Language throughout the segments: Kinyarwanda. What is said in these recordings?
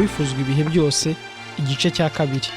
uwifuzwa ibihe byose, igice cya kabiri.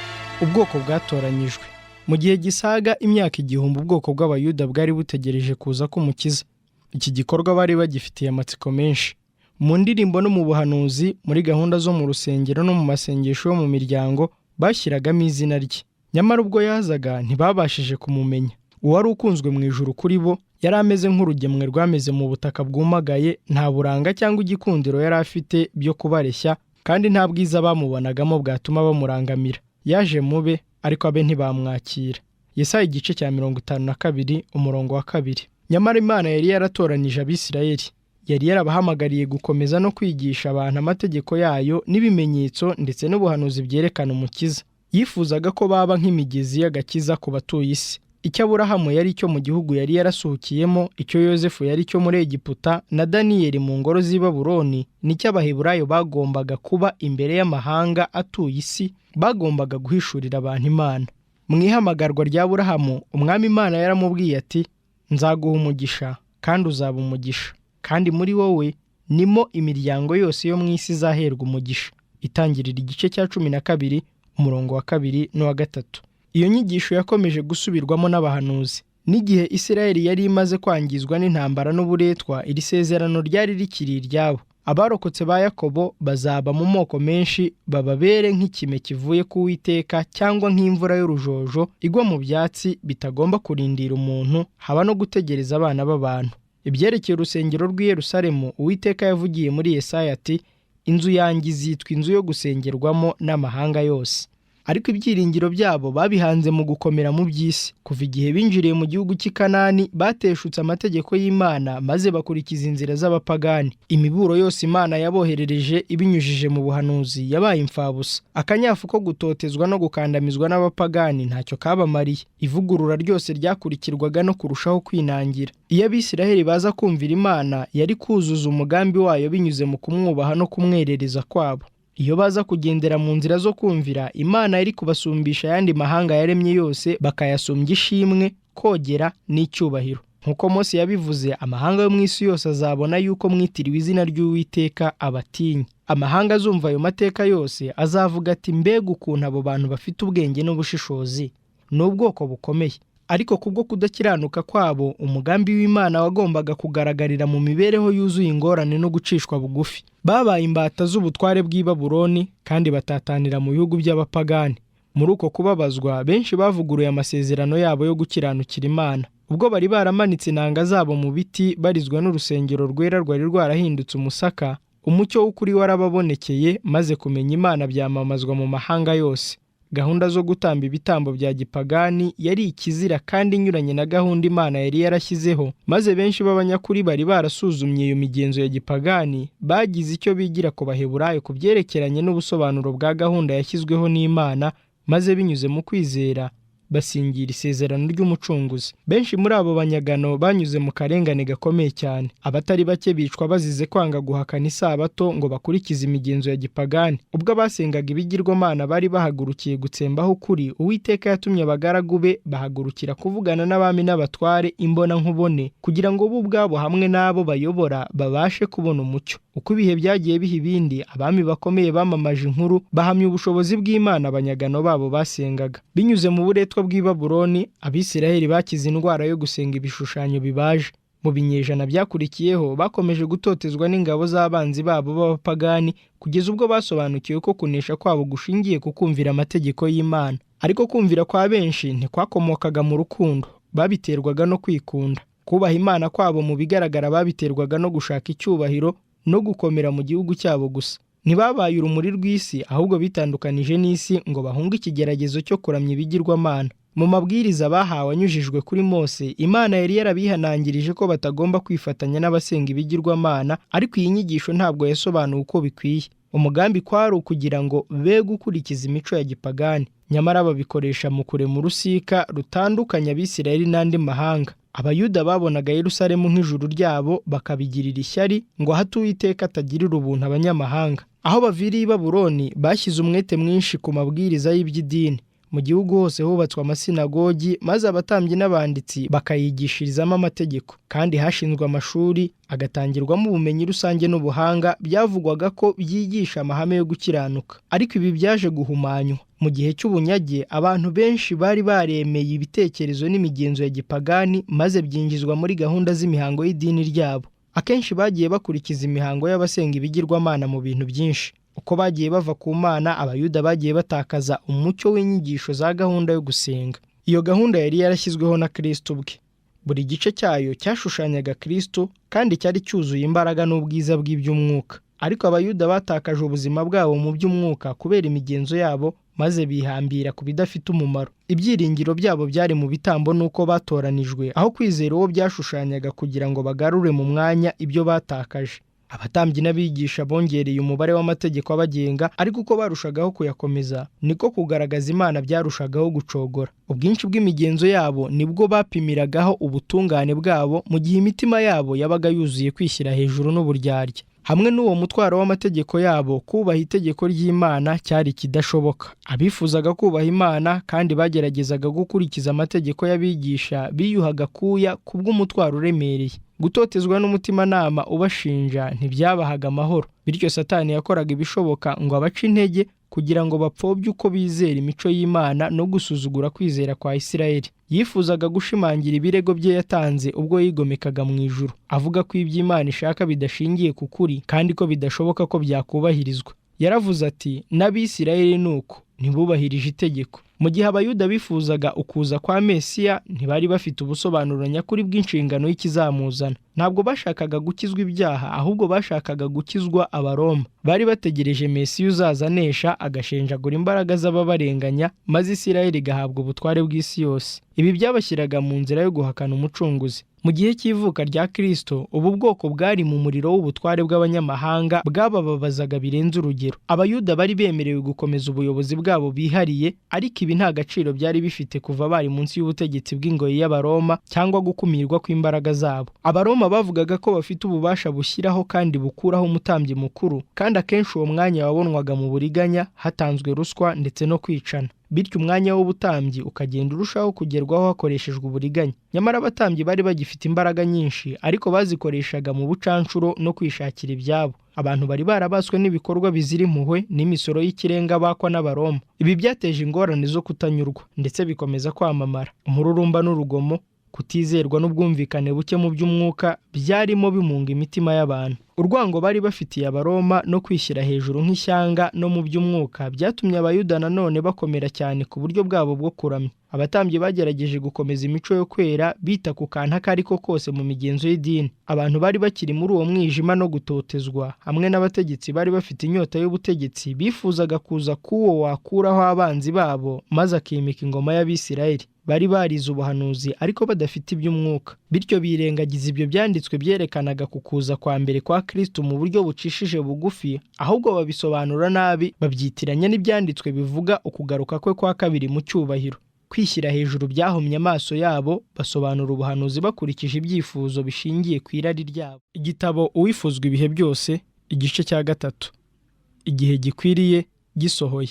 Ubwoko bwatoranyijwe. Mu gihe gisaga imyaka igihumbi ubwoko bw'abayuda bwari butegereje kuza k'umukiza. Iki gikorwa bari bagifitiye amatsiko menshi. Mu ndirimbo no mu buhanuzi, muri gahunda zo mu rusengero no mu masengesho yo mu miryango, bashyiragamo izina rye. Nyamara ubwo yazaga ntibabashije kumumenya. Uwari ukunzwe mu ijuru kuri bo yari ameze nk'urugemwe rwameze mu butaka bwumagaye, nta buranga cyangwa igikundiro yari afite byo kubareshya, kandi nta bwiza bamubonagamo bwatuma bamurangamira. Yaje mube, ariko abe ntibamwakira. Yesaya igice cya 52 umurongo wa 2. Nyamara Imana yari yaratoranije Abisirayeli. Yari yarabahamagariye gukomeza no kwigisha abantu amategeko yayo n'ibimenyetso ndetse n'ubuhanuzi byerekana umukiza. Yifuzaga ko baba nk'imigezi y'agakiza ku batuye isi. Icyo Aburahamu yari cyo mu gihugu yari yarasuhukiyemo, icyo Yosefu yari cyo muri Egiputa, na Daniyeli mu ngoro z'i Babuloni, nicyo Abaheburayo bagombaga kuba imbere y'amahanga atuye isi, bagombaga guhishurira abantu Imana. Mu ihamagarwa rya Aburahamu, Umwami Imana yaramubwiye ati, nzaguha umugisha kandi uzaba umugisha, kandi muri wowe nimo imiryango yose yo mu isi izaherwa umugisha. Itangirira igice cya 12 umurongo wa 2 n'uwa 3. Iyo nyigisho yakomeje gusubirwamo n'abahanuzi. N'igihe Isirayeli yari imaze kwangizwa n'intambara n'uburetwa, iri sezerano ryari rikiri iryabo. Abarokotse ba Yakobo bazaba mu moko menshi, bababere nk'ikime kivuye ku Uwiteka, cyangwa nk'imvura y'urujojo igwa mu byatsi bitagomba kurindira umuntu, haba no gutegereza abana b'abantu. Ibyerekeye urusengero rw'i Yerusalemu, Uwiteka yavugiye muri Yesaya ati, inzu yanjye izitwa inzu yo gusengerwamo n'amahanga yose. Ariko ibyiringiro byabo babihanze mu gukomera mu by'isi. Kuva igihe binjiriye mu gihugu cy'i Kanani, bateshutse amategeko y'Imana maze bakurikiza inzira z'abapagani. Imiburo yose Imana yaboherereje ibinyujije mu buhanuzi yabaye imfabusa. Akanyafu ko gutotezwa no gukandamizwa n'abapagani ntacyo kabamariye. Ivugurura ryose ryakurikirwaga no kurushaho kwinangira. Iyo Abisiraheli baza kumvira Imana, yari kuzuza umugambi wayo binyuze mu kumwubaha no kumwerereza kwabo. Iyo baza kugendera mu nzira zo kumvira, Imana yari kubasumbisha ayandi mahanga yaremye yose, bakayasumbya ishimwe, kogera n'icyubahiro. Nk'uko Mose yabivuze, amahanga yo mu isi yose azabona yuko mwitiriwe izina ry'Uwiteka abatinya. Amahanga azumva ayo mateka yose azavuga ati, mbega ukuntu abo bantu bafite ubwenge n'ubushishozi. Ni ubwoko bukomeye. Ariko kubwo kudakiranuka kwabo, umugambi w'Imana wagombaga kugaragarira mu mibereho yuzuye ingorane no gucishwa bugufi. Babaye imbata z'ubutware bw'i Babuloni, kandi batatanira mu bihugu by'abapagani. Muri uko kubabazwa, benshi bavuguruye amasezerano yabo yo gukiranukira Imana. Ubwo bari baramanitse inanga zabo mu biti, barizwa n'urusengero rwera rwari rwarahindutse umusaka, umucyo w'ukuri warababonekeye, maze kumenya Imana byamamazwa mu mahanga yose. Gahunda zo gutamba ibitambo bya gipagani yari ikizira kandi inyuranye na gahunda Imana yari yarashyizeho, maze benshi b'abanyakuri bari barasuzumye iyo migenzo ya gipagani, bagize icyo bigira ku Baheburayo ku byerekeranye n'ubusobanuro bwa gahunda yashyizweho n'Imana, maze binyuze mu kwizera basingira isezerano ry'umucunguzi. Benshi muri abo banyagano banyuze mu karengane gakomeye cyane. Abatari bake bicwa bazize kwanga guhakana isabato ngo bakurikize imigenzo ya gipagani. Ubwo abasengaga ibigirwamana bari bahagurukiye gutsembaho ukuri, Uwiteka yatumye abagaragu be bahagurukira kuvugana n'abami n'abatware imbona nkubone, kugira ngo bo ubwabo hamwe n'abo bayobora babashe kubona umucyo. Uko ibihe byagiye biha ibindi, abami bakomeye bamamaje inkuru, bahamya ubushobozi bw'Imana abanyagano babo basengaga. Binyuze mu buretwa bw'i Babuloni, Abisiraheli bakize indwara yo gusenga ibishushanyo bibaje. Mu binyejana byakurikiyeho, bakomeje gutotezwa n'ingabo z'abanzi babo b'abapagani, kugeza ubwo basobanukiwe ko kunesha kwabo gushingiye ku kumvira amategeko y'Imana. Ariko kumvira kwa benshi ntikwakomokaga mu rukundo, babiterwaga no kwikunda. Kubaha Imana kwabo mu bigaragara babiterwaga no gushaka icyubahiro no gukomera mu gihugu cyabo gusa. Ntibabaye urumuri rw'isi, ahubwo bitandukanije n'isi ngo bahunge ikigeragezo cyo kuramya ibigirwamana. Mu mabwiriza bahawe anyujijwe kuri Mose, Imana yari yarabihanangirije ko batagomba kwifatanya n'abasenga ibigirwamana, ariko iyi nyigisho ntabwo yasobanuwe uko bikwiye. Umugambi kwari ukugira ngo be gukurikiza imico ya gipagani, nyamara babikoresha mu kurema urusika rutandukanya Abisirayeli n'andi mahanga. Abayuda babonaga Yerusalemu nk'ijuru ryabo, bakabigirira ishyari ngo hato Uwiteka atagirira ubuntu abanyamahanga. Aho baviriye i Babuloni, bashyize umwete mwinshi ku mabwiriza y'iby'idini. Mu gihugu hose hubatswe amasinagogi, maze abatambyi n'abanditsi bakayigishirizamo amategeko, kandi hashinzwe amashuri agatangirwamo ubumenyi rusange n'ubuhanga, byavugwaga ko byigisha amahame yo gukiranuka. Ariko ibi byaje guhumanywa. Mu gihe cy'ubunyage, abantu benshi bari baremeye ibitekerezo n'imigenzo ya gipagani, maze byinjizwa muri gahunda z'imihango y'idini ryabo. Akenshi bagiye bakurikiza imihango y'abasenga ibigirwamana mu bintu byinshi. Uko bagiye bava ku Mana, abayuda bagiye batakaza umucyo w'inyigisho za gahunda yo gusenga. Iyo gahunda yari yarashyizweho na Kristo ubwe. Buri gice cyayo cyashushanyaga Kristo, kandi cyari cyuzuye imbaraga n'ubwiza bw'iby'umwuka. Ariko abayuda batakaje ubuzima bwabo mu by'umwuka kubera imigenzo yabo, maze bihambira ku bidafite umumaro. Ibyiringiro byabo byari mu bitambo n'uko batoranijwe, aho kwizera uwo byashushanyaga kugira ngo bagarure mu mwanya ibyo batakaje. Abatambyi n'abigisha bongereye umubare w'amategeko abagenga, ariko uko barushagaho kuyakomeza, niko kugaragaza Imana byarushagaho gucogora. Ubwinshi bw'imigenzo yabo nibwo bapimiragaho ubutungane bwabo, mu gihe imitima yabo yabaga yuzuye kwishyira hejuru n'uburyarya. Hamwe n'uwo mutwaro w'amategeko yabo, kubaha itegeko ry'Imana cyari kidashoboka. Abifuzaga kubaha Imana kandi bageragezaga gukurikiza amategeko y'abigisha, biyuhaga kuya kubw'umutwaro uremereye. Gutotezwa n'umutimanama ubashinja ntibyabahaga amahoro. Bityo Satani yakoraga ibishoboka ngo abace intege kugira ngo bapfobye uko bizera imico y'Imana no gusuzugura kwizera kwa Isirayeli. Yifuzaga gushimangira ibirego bye yatanze ubwo yigomekaga mu ijuru, avuga ko iby'Imana ishaka bidashingiye ku kuri kandi ko bidashoboka ko byakubahirizwa. Yaravuze ati, n'Abisirayeli nuko ntibubahirije itegeko. Mu gihe abayuda bifuzaga ukuza kwa Mesiya, ntibari bafite ubusobanuro nyakuri bw'inshingano y'ikizamuzana. Ntabwo bashakaga gukizwa ibyaha, ahubwo bashakaga gukizwa Abaroma. Bari bategereje Mesiya uzazanesha agashenjagura imbaraga z'ababarenganya, maze Isirayeli igahabwa ubutware bw'isi yose. Ibi byabashyiraga mu nzira yo guhakana umucunguzi. Mu gihe cy'ivuka rya Kristo, ubu bwoko bwari mu muriro w'ubutware bw'abanyamahanga, bwabababazaga birenze urugero. Abayuda bari bemerewe gukomeza ubuyobozi bwabo bihariye, ariko ibi nta gaciro byari bifite kuva bari munsi y'ubutegetsi bw'ingoyi y'Abaroma cyangwa gukumirwa kw'imbaraga zabo. Abaroma bavugaga ko bafite ububasha bushyiraho kandi bukuraho umutambyi mukuru, kandi akenshi uwo mwanya wabonwaga mu buriganya, hatanzwe ruswa ndetse no kwicana. Bityo umwanya w'ubutambyi ukagenda urushaho kugerwaho hakoreshejwe uburiganya. Nyamara abatambyi bari bagifite imbaraga nyinshi, ariko bazikoreshaga mu bucanshuro no kwishakira ibyabo. Abantu bari barabaswe n'ibikorwa bizira impuhwe n'imisoro y'ikirenga bakwa n'Abaroma. Ibi byateje ingorane zo kutanyurwa, ndetse bikomeza kwamamara. Umururumba n'urugomo, kutizerwa n'ubwumvikane buke mu by'umwuka byarimo bimunga imitima y'abantu. Urwango bari bafitiye Abaroma no kwishyira hejuru nk'ishyanga no mu by'umwuka byatumye Abayuda nanone bakomera cyane ku buryo bwabo bwo kuramya. Abatambyi bagerageje gukomeza imico yo kwera, bita ku kantu ako ari ko kose mu migenzo y'idini. Abantu bari bakiri muri uwo mwijima no gutotezwa, hamwe n'abategetsi bari bafite inyota y'ubutegetsi, bifuzaga kuza k'uwo wakuraho abanzi babo, maze akimika ingoma y'Abisirayeli. Bari barize ubuhanuzi ariko badafite iby'umwuka, bityo birengagiza ibyo byanditswe byerekanaga kukuza kwa mbere kwa Kristo mu buryo bucishije bugufi, ahubwo babisobanura nabi, babyitiranya n'ibyanditswe bivuga ukugaruka kwe kwa kabiri mu cyubahiro. Kwishyira hejuru byahumye amaso yabo, basobanura ubuhanuzi bakurikije ibyifuzo bishingiye ku irari ryabo. Igitabo Uwifuzwa ibihe byose, igice cya 3. Igihe gikwiriye gisohoye.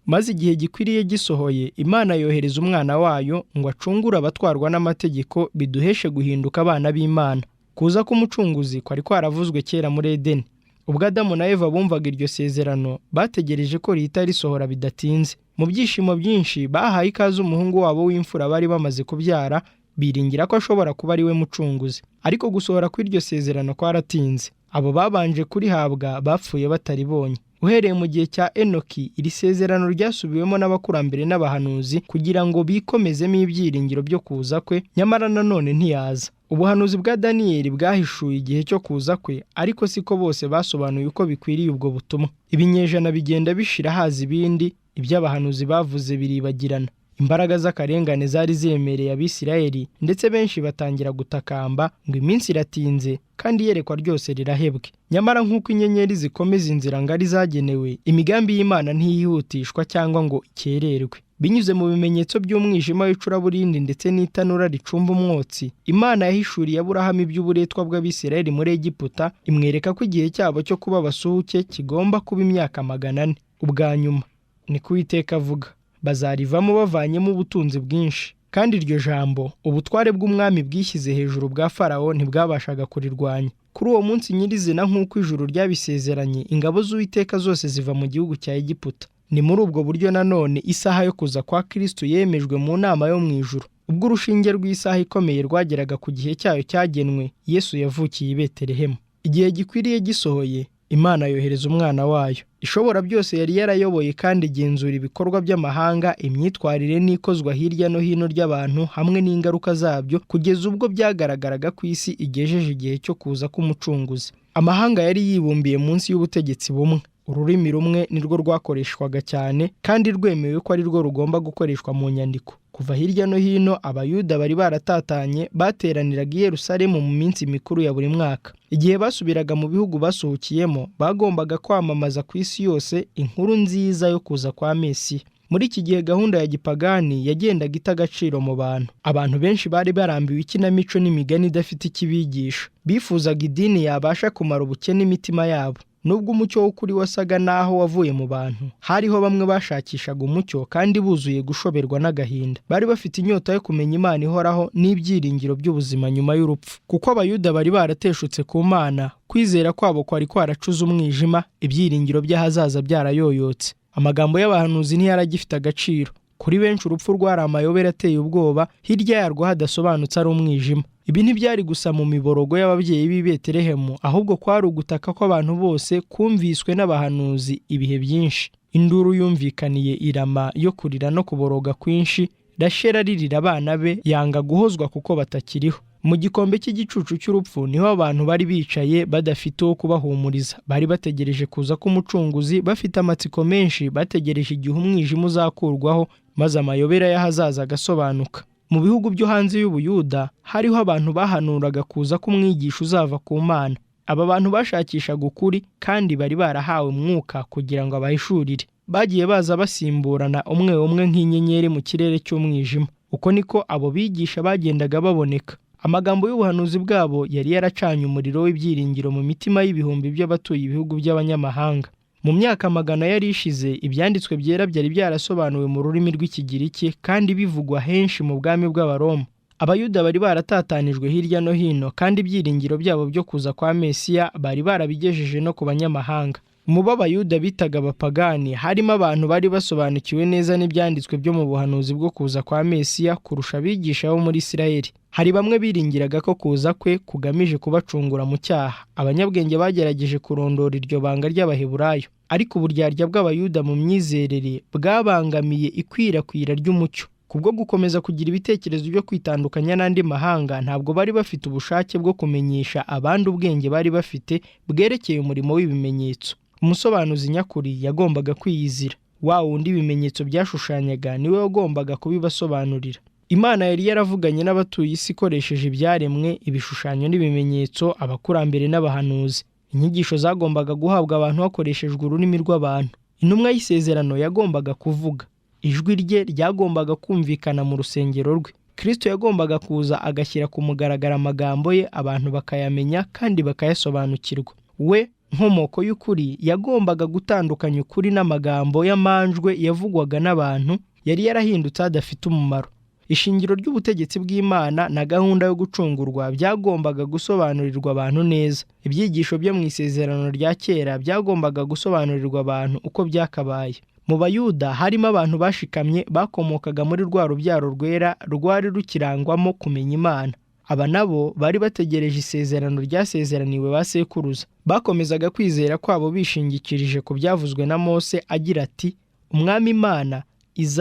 Maze igihe gikwiriye gisohoye, Imana yohereza umwana wayo ngo acungure abatwarwa n'amategeko, biduheshe guhinduka abana b'Imana. Kuza k'umucunguzi kwari kwaravuzwe kera muri Edeni. Ubwo Adamu na Eva bumvaga iryo sezerano, bategereje ko rihita risohora bidatinze. Mu byishimo byinshi bahaye ikaze umuhungu wabo w'imfura bari bamaze kubyara, biringira ko ashobora kuba ari we mucunguzi. Ariko gusohora kw'iryo sezerano kwaratinze. Abo babanje kurihabwa bapfuye bataribonye. Uhereye mu gihe cya Enoki, iri sezerano ryasubiwemo n'abakurambere n'abahanuzi kugira ngo bikomezemo ibyiringiro byo kuza kwe, nyamara nanone ntiyaza. Ubuhanuzi bwa Daniyeli bwahishuye igihe cyo kuza kwe, ariko siko bose basobanuye uko bikwiriye ubwo butumwa. Ibinyejana bigenda bishira haza ibindi, iby'abahanuzi bavuze biribagirana. Imbaraga z'akarengane zari ziremereye Abisirayeli, ndetse benshi batangira gutakamba ngo iminsi iratinze kandi iyerekwa ryose rirahebwe. Nyamara nk'uko inyenyeri zikomeza inzira ngari zagenewe, imigambi y'Imana ntiyihutishwa cyangwa ngo ikererwe. Binyuze mu bimenyetso by'umwijima w'icuraburindi ndetse n'itanura ricumba umwotsi, Imana yahishuriye Aburahamu iby'uburetwa bw'Abisirayeli muri Egiputa, imwereka ko igihe cyabo cyo kuba abasuhuke kigomba kuba imyaka 400. Ubwa nyuma, ni ko Uwiteka avuga, bazarivamo bavanyemo ubutunzi bwinshi. Kandi iryo jambo ubutware bw'umwami bwishyize hejuru bwa Farawo ntibwabashaga kurirwanya. Kuri uwo munsi nyirizina nk'uko ijuru ryabisezeranye, ingabo z'Uwiteka zose ziva mu gihugu cya Egiputa. Ni muri ubwo buryo nanone isaha yo kuza kwa Kristo yemejwe mu nama yo mu ijuru. Ubwo urushinge rw'isaha ikomeye rwageraga ku gihe cyayo cyagenwe, Yesu yavukiye i Betelehemu. Igihe gikwiriye gisohoye, Imana yohereza umwana wayo. Ishobora byose yari yarayoboye kandi igenzura ibikorwa by'amahanga, imyitwarire n'ikozwa hirya no hino ry'abantu hamwe n'ingaruka zabyo, kugeza ubwo byagaragaraga ku isi igejeje igihe cyo kuza k'umucunguzi. Amahanga yari yibumbiye munsi y'ubutegetsi bumwe. Ururimi rumwe nirwo rwakoreshwaga cyane kandi rwemewe ko ari rwo rugomba gukoreshwa mu nyandiko. Kuva hirya no hino Abayuda bari baratatanye bateraniraga i Yerusalemu mu minsi mikuru ya buri mwaka. Igihe basubiraga mu bihugu basuhukiyemo, bagombaga kwamamaza ku isi yose inkuru nziza yo kuza kwa Mesiya. Muri iki gihe gahunda ya gipagani yagendaga ita agaciro mu bantu. Abantu benshi bari barambiwe ikinamico n'imigani idafite ikibigisha. Bifuzaga idini yabasha kumara ubukene imitima yabo. Nubwo umucyo w'ukuri wasaga naho wavuye mu bantu, hariho bamwe bashakishaga umucyo kandi buzuye gushoberwa n'agahinda. Bari bafite inyota yo kumenya Imana ihoraho n'ibyiringiro by'ubuzima nyuma y'urupfu. Kuko Abayuda bari barateshutse ku Mana, kwizera kwabo kwari kwaracuze umwijima, ibyiringiro by'ahazaza byarayoyotse. Amagambo y'abahanuzi ntiyaragifite agaciro. Kuri benshi urupfu rwari amayobera ateye ubwoba, hirya yarwo hadasobanutse ari umwijima. Ibi ntibyari gusa mu miborogo y'ababyeyi b'i Betelehemu, ahubwo kwari ugutaka kw'abantu bose kumviswe n'abahanuzi ibihe byinshi. Induru yumvikaniye irama yo kurira no kuboroga kwinshi. Rasheli aririra abana be, yanga guhozwa kuko batakiriho. Mu gikombe cy'igicucu cy'urupfu niho abantu bari bicaye badafite uwo kubahumuriza. Bari bategereje kuza k'umucunguzi, bafite amatsiko menshi, bategereje igihe umwijima uzakurwaho maze amayobera y'ahazaza agasobanuka. Mu bihugu byo hanze y'Ubuyuda hariho abantu bahanuraga kuza k'umwigisha uzava ku Mana. Aba bantu bashakishaga ukuri kandi bari barahawe umwuka kugira ngo abahishurire. Bagiye baza basimburana umwe umwe nk'inyenyeri mu kirere cy'umwijima. Uko niko abo bigisha bagendaga baboneka. Amagambo y'ubuhanuzi bwabo yari yaracanye umuriro w'ibyiringiro mu mitima y'ibihumbi by'abatuye ibihugu by'abanyamahanga. Mu myaka magana yari ishize, ibyanditswe byera byari byarasobanuwe mu rurimi rw'Ikigiriki kandi bivugwa henshi mu bwami bw'Abaroma. Abayuda bari baratatanijwe hirya no hino kandi ibyiringiro byabo byo kuza kwa Mesiya bari barabigejeje no ku banyamahanga. Mu b'Abayuda bitaga abapagani harimo abantu bari basobanukiwe neza n'ibyanditswe byo mu buhanuzi bwo kuza kwa Mesiya kurusha abigisha bo muri Isirayeli. Hari bamwe biringiraga ko kuza kwe kugamije kubacungura mu cyaha. Abanyabwenge bagerageje kurondora iryo banga ry'Abaheburayo, ariko uburyarya bw'Abayuda mu myizerere bwabangamiye ikwirakwira ry'umucyo. Kubwo gukomeza kugira ibitekerezo byo kwitandukanya n'andi mahanga, ntabwo bari bafite ubushake bwo kumenyesha abandi ubwenge bari bafite bwerekeye umurimo w'ibimenyetso. Umusobanuzi nyakuri yagombaga kwiyizira. Wa wundi ibimenyetso byashushanyaga niwe wagombaga kubibasobanurira. Imana yari yaravuganye n'abatuye isi ikoresheje ibyaremwe, ibishushanyo n'ibimenyetso, abakurambere n'abahanuzi. Inyigisho zagombaga guhabwa abantu hakoreshejwe ururimi rw'abantu. Intumwa y'isezerano yagombaga kuvuga. Ijwi rye ryagombaga kumvikana mu rusengero rwe. Kristo yagombaga kuza agashyira ku mugaragaro amagambo ye, abantu bakayamenya kandi bakayasobanukirwa. We nkomoko y'ukuri yagombaga gutandukanya ukuri n'amagambo y'amanjwe yavugwaga n'abantu yari yarahindutse adafite umumaro. Ishingiro ry'ubutegetsi bw'Imana na gahunda yo gucungurwa byagombaga gusobanurirwa abantu neza. Ibyigisho byo mu isezerano rya kera byagombaga gusobanurirwa abantu uko byakabaye. Mu Bayuda harimo abantu bashikamye bakomokaga muri rwa rubyaro rwera rwari rukirangwamo kumenya Imana. Aba nabo bari bategereje isezerano ryasezeraniwe ba sekuruza. Bakomezaga kwizera kwabo bishingikirije ku byavuzwe na Mose agira ati, Umwami Imana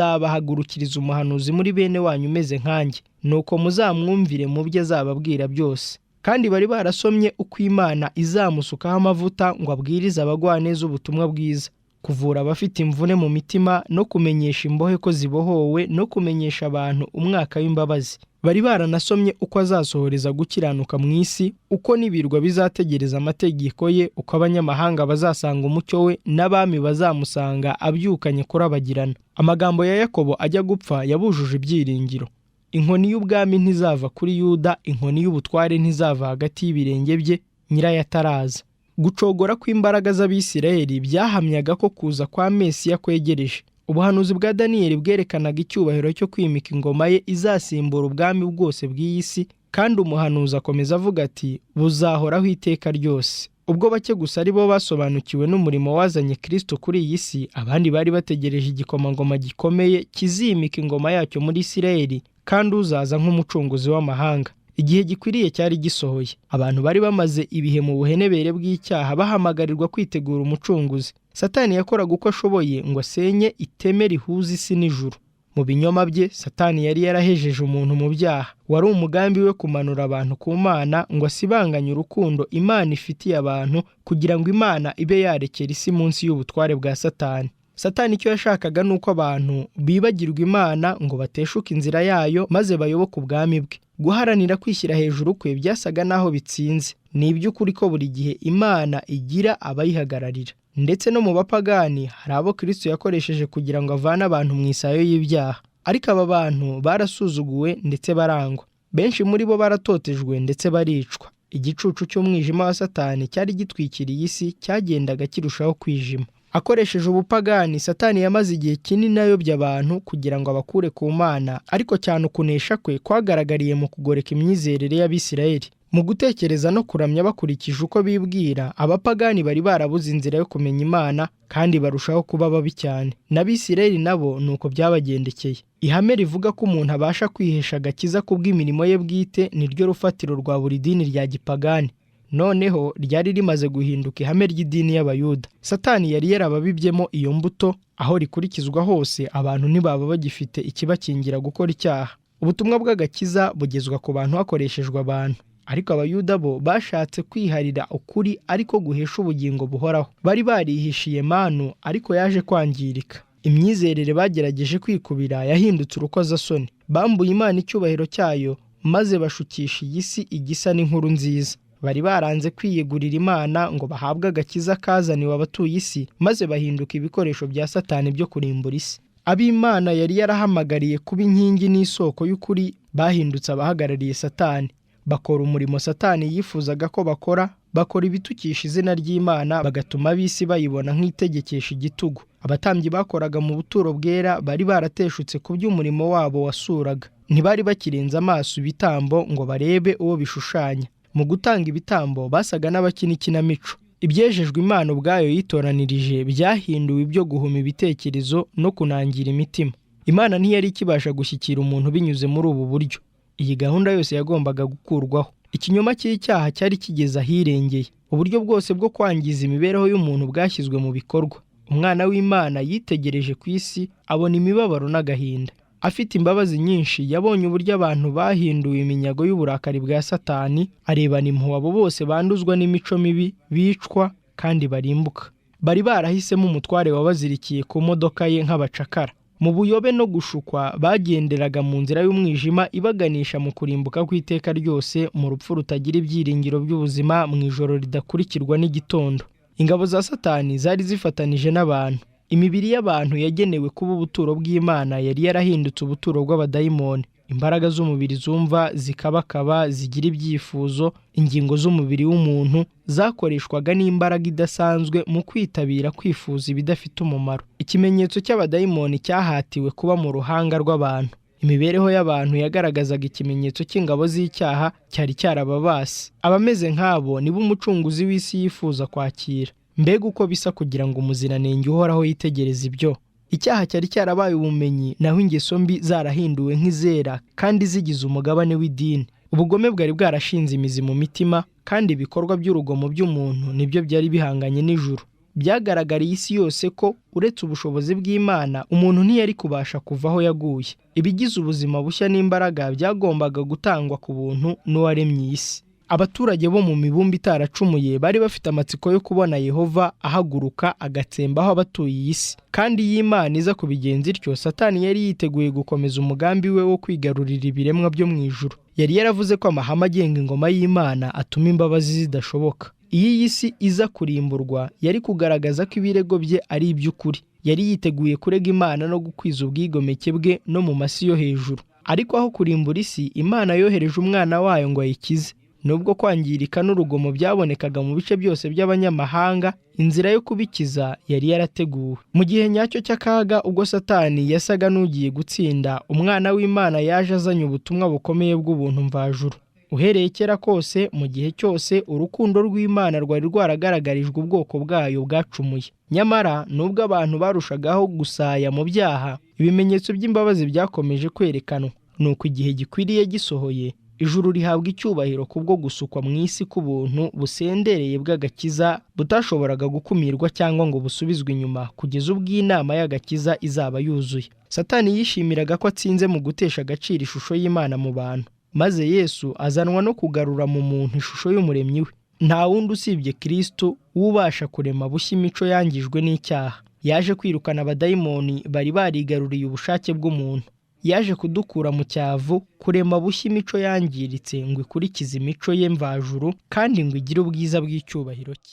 izabahagurukiriza umuhanuzi muri bene wanyu umeze nkanjye, nuko muzamwumvire mu byo azababwira byose. Kandi bari barasomye uko Imana izamusukaho amavuta ngo abwirize abagwaneza ubutumwa bwiza, kuvura abafite imvune mu mitima no kumenyesha imbohe ko zibohowe no kumenyesha abantu umwaka w'imbabazi. Bari baranasomye uko azasohoreza gukiranuka mu isi, uko n'ibirwa bizategereza amategeko ye, uko abanyamahanga bazasanga umucyo we n'abami bazamusanga abyukanye kurabagirana. Amagambo ya Yakobo ajya gupfa yabujuje ibyiringiro. Inkoni y'ubwami ntizava kuri Yuda, inkoni y'ubutware ntizava hagati y'ibirenge bye, nyirayo ataraza. Gucogora kw'imbaraga z'Abisirayeli byahamyaga ko kuza kwa Mesiya kwegereje. Ubuhanuzi bwa Daniyeli bwerekanaga icyubahiro cyo kwimika ingoma ye izasimbura ubwami bwose bw'iyi si, kandi umuhanuzi akomeza avuga ati buzahoraho iteka ryose. Ubwo bake gusa ari bo basobanukiwe n'umurimo wazanye Kristo kuri iyi si, abandi bari bategereje igikomangoma gikomeye kizimika ingoma yacyo muri Isirayeli, kandi uzaza nk'umucunguzi w'amahanga. Igihe gikwiriye cyari gisohoye. Abantu bari bamaze ibihe mu buhenebere bw'icyaha bahamagarirwa kwitegura umucunguzi. Satani yakoraga uko ashoboye ngo asenye iteme rihuza isi n'ijuru. Mu binyoma bye, Satani yari yarahejeje umuntu mu byaha. Wari umugambi we kumanura abantu ku Mana ngo asibanganye urukundo Imana ifitiye abantu, kugira ngo Imana ibe yarekera isi munsi y'ubutware bwa Satani. Satani icyo yashakaga ni uko abantu bibagirwa Imana ngo bateshuke inzira yayo maze bayoboke ubwami bwe. Guharanira kwishyira hejuru kwe byasaga naho bitsinze. Ni iby'ukuri ko buri gihe Imana igira abayihagararira. Ndetse no mu bapagani hari abo Kristo yakoresheje kugira ngo avane abantu mu isayo y'ibyaha. Ariko aba bantu barasuzuguwe ndetse barangwa. Benshi muri bo baratotejwe ndetse baricwa. Igicucu cy'umwijima wa Satani cyari gitwikiriye isi cyagendaga kirushaho kwijima. Akoresheje ubupagani, Satani yamaze igihe kinini ayobya abantu kugira ngo abakure ku Mana, ariko cyane ukunesha kwe kwagaragariye mu kugoreka imyizerere y'Abisirayeli. Mu gutekereza no kuramya bakurikije uko bibwira, abapagani bari barabuze inzira yo kumenya Imana, kandi barushaho kuba babi cyane. N'Abisirayeli nabo nuko byabagendekeye. Ihame rivuga ko umuntu abasha kwihesha agakiza kubw'imirimo ye bwite niryo rufatiro rwa buri dini rya gipagani. Noneho ryari rimaze guhinduka ihame ry'idini y'Abayuda. Satani yari yarababibyemo iyo mbuto, aho rikurikizwa hose abantu ntibaba bagifite ikibakingira gukora icyaha. Ubutumwa bw'agakiza bugezwa ku bantu hakoreshejwe abantu. Ariko Abayuda bo bashatse kwiharira ukuri ariko guhesha ubugingo buhoraho. Bari barihishiye manu ariko yaje kwangirika. Imyizerere bagerageje kwikubira yahindutse urukozasoni. Bambuye Imana icyubahiro cyayo maze bashukisha iyi si igisa n'inkuru nziza. Bari baranze kwiyegurira Imana ngo bahabwe agakiza kazaniwe abatuye isi, maze bahinduka ibikoresho bya Satani byo kurimbura isi. Ab'Imana yari yarahamagariye kuba inkingi n'isoko y'ukuri bahindutse abahagarariye Satani. Bakora umurimo Satani yifuzaga ko bakora, bakora ibitukisha izina ry'Imana bagatuma ab'isi bayibona nk'itegekesha igitugu. Abatambyi bakoraga mu buturo bwera bari barateshutse ku by'umurimo wabo wasuraga. Ntibari bakirenza amaso ibitambo ngo barebe uwo bishushanya. Mu gutanga ibitambo basaga n'abakina ikinamico. Ibyejejwe Imana ubwayo yitoranirije byahinduwe ibyo guhuma ibitekerezo no kunangira imitima. Imana ntiyari ikibasha gushyikira umuntu binyuze muri ubu buryo. Iyi gahunda yose yagombaga gukurwaho. Ikinyoma cy'icyaha cyari kigeze ahirengeye. Uburyo bwose bwo kwangiza imibereho y'umuntu bwashyizwe mu bikorwa. Umwana w'Imana yitegereje ku isi abona imibabaro n'agahinda. Afite imbabazi nyinshi, yabonye uburyo abantu bahinduye iminyago y'uburakari bwa Satani, arebana impuhwe abo bose banduzwa n'imico mibi, bicwa kandi barimbuka. Bari barahisemo umutware wabazirikiye ku modoka ye nk'abacakara. Mu buyobe no gushukwa bagenderaga mu nzira y'umwijima ibaganisha mu kurimbuka kw'iteka ryose, mu rupfu rutagira ibyiringiro by'ubuzima, mu ijoro ridakurikirwa n'igitondo. Ingabo za Satani zari zifatanije n'abantu. Imibiri y'abantu yagenewe kuba ubuturo bw'Imana yari yarahindutse ubuturo bw'abadayimoni. Imbaraga z'umubiri zumva, zikabakaba, zigira ibyifuzo. Ingingo z'umubiri w'umuntu zakoreshwaga n'imbaraga idasanzwe mu kwitabira kwifuza ibidafite umumaro. Ikimenyetso cy'abadayimoni cyahatiwe kuba mu ruhanga rw'abantu. Imibereho y'abantu yagaragazaga ikimenyetso cy'ingabo z'icyaha cyari cyarababase. Abameze nk'abo nibo umucunguzi w'isi yifuza kwakira. Mbega uko bisa kugira ngo umuziranenge uhoraho yitegereze ibyo. Icyaha cyari cyarabaye ubumenyi, naho ingeso mbi zarahinduwe nk'izera kandi zigize umugabane w'idini. Ubugome bwari bwarashinze imizi mu mitima, kandi ibikorwa by'urugomo by'umuntu nibyo byari bihanganye n'ijuru. Byagaragariye isi yose ko uretse ubushobozi bw'Imana umuntu ntiyari kubasha kuva aho yaguye. Ibigize ubuzima bushya n'imbaraga byagombaga gutangwa ku buntu n'uwaremye isi. Abaturage bo mu mibumbe itaracumuye bari bafite amatsiko yo kubona Yehova ahaguruka agatsembaho abatuye iyi si. Kandi iyo Imana iza kubigenza ityo, Satani yari yiteguye gukomeza umugambi we wo kwigarurira ibiremwa byo mu ijuru. Yari yaravuze ko amahame agenga ingoma y'Imana atuma imbabazi zidashoboka. Iyo iyi si iza kurimburwa, yari kugaragaza ko ibirego bye ari iby'ukuri. Yari yiteguye kurega Imana no gukwiza ubwigomeke bwe no mu masi yo hejuru. Ariko aho kurimbura isi, Imana yohereje umwana wayo ngo ayikize. Nubwo kwangirika n'urugomo byabonekaga mu bice byose by'abanyamahanga, inzira yo kubikiza yari yarateguwe. Mu gihe nyacyo cy'akaga, ubwo Satani yasaga n'ugiye gutsinda, Umwana w'Imana yaje azanye ubutumwa bukomeye bw'ubuntu mvajuru. Uhereye kera kose, mu gihe cyose, urukundo rw'Imana rwari rwaragaragarijwe ubwoko bwayo bwacumuye. Nyamara nubwo abantu barushagaho gusaya mu byaha, ibimenyetso by'imbabazi byakomeje kwerekanwa. Nuko igihe gikwiriye gisohoye, ijuru rihabwa icyubahiro kubwo gusukwa mu isi k'ubuntu busendereye bw'agakiza butashoboraga gukumirwa cyangwa ngo busubizwe inyuma kugeza ubwo inama y'agakiza izaba yuzuye. Satani yishimiraga ko atsinze mu gutesha agaciro ishusho y'Imana mu bantu, maze Yesu azanwa no kugarura mu muntu ishusho y'umuremyi we. Nta wundi usibye Kristo ubasha kurema bushya imico yangijwe n'icyaha. Yaje kwirukana abadayimoni bari barigaruriye ubushake bw'umuntu. Yaje kudukura mu cyavu, kurema bushya imico yangiritse ngo ikurikize imico ye mvajuru kandi ngo igire ubwiza bw'icyubahiro cye.